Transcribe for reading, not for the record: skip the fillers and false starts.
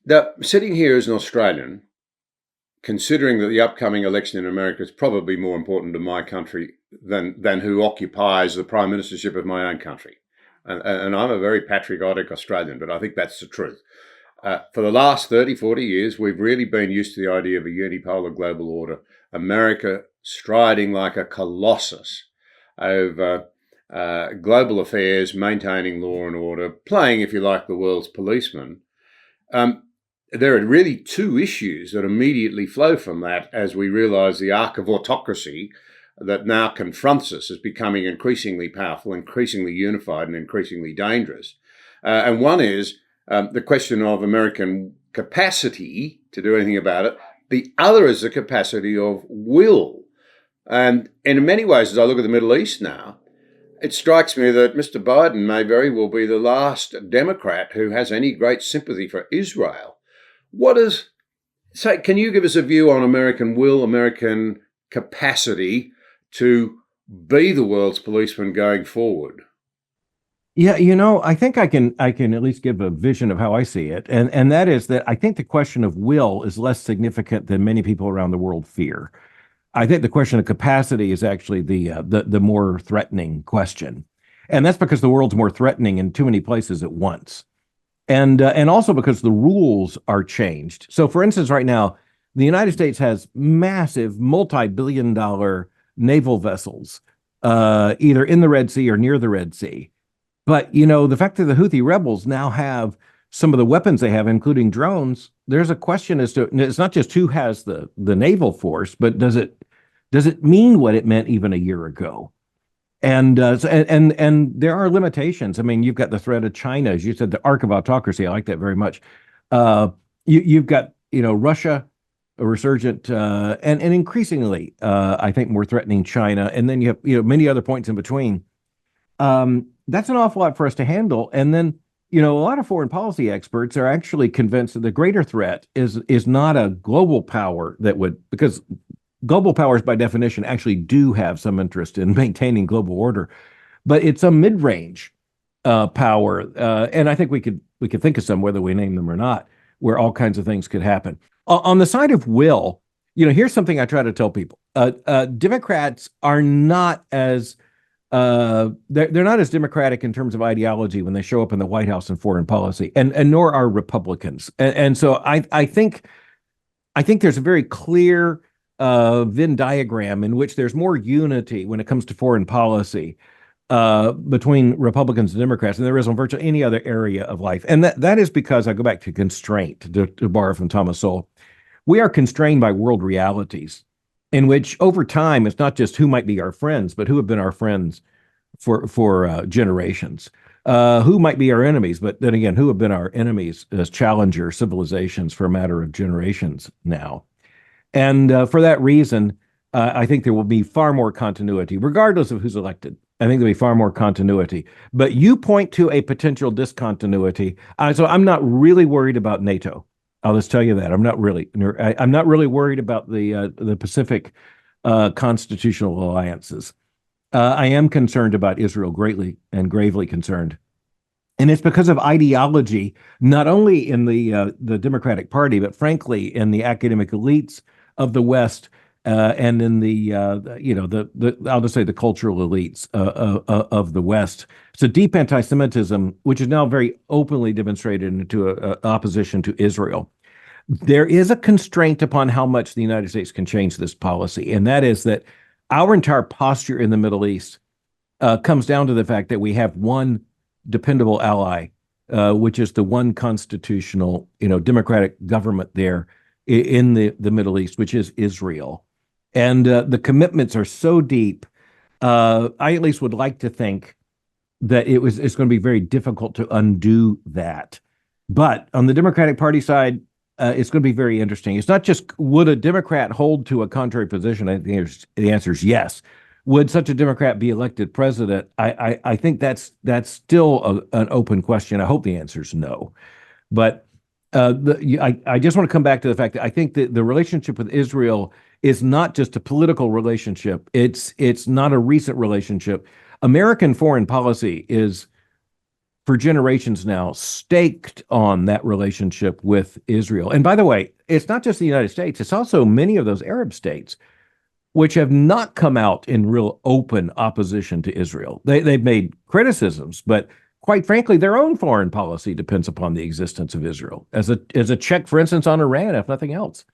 Now, sitting here as an Australian, considering that the upcoming election in America is probably more important to my country than who occupies the prime ministership of my own country. And I'm a very patriotic Australian, but I think that's the truth. For the last 30, 40 years, we've really been used to the idea of a unipolar global order, America striding like a colossus over global affairs, maintaining law and order, playing, if you like, the world's policeman. There are really two issues that immediately flow from that as we realize the arc of autocracy that now confronts us as becoming increasingly powerful, increasingly unified, and increasingly dangerous. And one is the question of American capacity to do anything about it. The other is the capacity of will. And in many ways, as I look at the Middle East now, it strikes me that Mr. Biden may very well be the last Democrat who has any great sympathy for Israel. Can you give us a view on American will, American capacity to be the world's policeman going forward? Yeah, I think I can at least give a vision of how I see it. And that is that I think the question of will is less significant than many people around the world fear. I think the question of capacity is actually the more threatening question. And that's because the world's more threatening in too many places at once. And also because the rules are changed. So, for instance, right now, the United States has massive multi-billion-dollar naval vessels, either in the Red Sea or near the Red Sea. But, the fact that the Houthi rebels now have some of the weapons they have, including drones, there's a question as to, it's not just who has the naval force, but does it mean what it meant even a year ago? And there are limitations. I mean, you've got the threat of China, as you said, the arc of autocracy. I like that very much. You've got, Russia, a resurgent, and increasingly, I think, more threatening China. And then you have, many other points in between. That's an awful lot for us to handle. And then, a lot of foreign policy experts are actually convinced that the greater threat is not a global power because global powers, by definition, actually do have some interest in maintaining global order, but it's a mid-range power, and I think we could think of some, whether we name them or not, where all kinds of things could happen. On the side of will, here's something I try to tell people: Democrats are not as they're not as democratic in terms of ideology when they show up in the White House and foreign policy, and nor are Republicans. And so I think there's a very clear Venn diagram in which there's more unity when it comes to foreign policy between Republicans and Democrats than there is on virtually any other area of life. And that is because I go back to constraint, to borrow from Thomas Sowell. We are constrained by world realities in which over time, it's not just who might be our friends, but who have been our friends for generations. Who might be our enemies, but then again, who have been our enemies as challenger civilizations for a matter of generations now. And for that reason, I think there will be far more continuity, regardless of who's elected. I think there'll be far more continuity. But you point to a potential discontinuity. So I'm not really worried about NATO. I'll just tell you that. I'm not really worried about the Pacific constitutional alliances. I am concerned about Israel, greatly and gravely concerned. And it's because of ideology, not only in the Democratic Party, but frankly, in the academic elites of the West, and in the I'll just say the cultural elites of the West. So deep anti-Semitism, which is now very openly demonstrated into opposition to Israel. There is a constraint upon how much the United States can change this policy, and that is that our entire posture in the Middle East comes down to the fact that we have one dependable ally, which is the one constitutional, democratic government there in the Middle East, which is Israel. And the commitments are so deep. I at least would like to think that it's going to be very difficult to undo that. But on the Democratic Party side, it's going to be very interesting. It's not just would a Democrat hold to a contrary position. I think the answer is yes. Would such a Democrat be elected president? I think that's still an open question. I hope the answer is no. But I just want to come back to the fact that I think that the relationship with Israel is not just a political relationship. It's not a recent relationship. American foreign policy is, for generations now staked on that relationship with Israel. And by the way, it's not just the United States, it's also many of those Arab states which have not come out in real open opposition to Israel. They've made criticisms, but quite frankly, their own foreign policy depends upon the existence of Israel as a check, for instance, on Iran, if nothing else.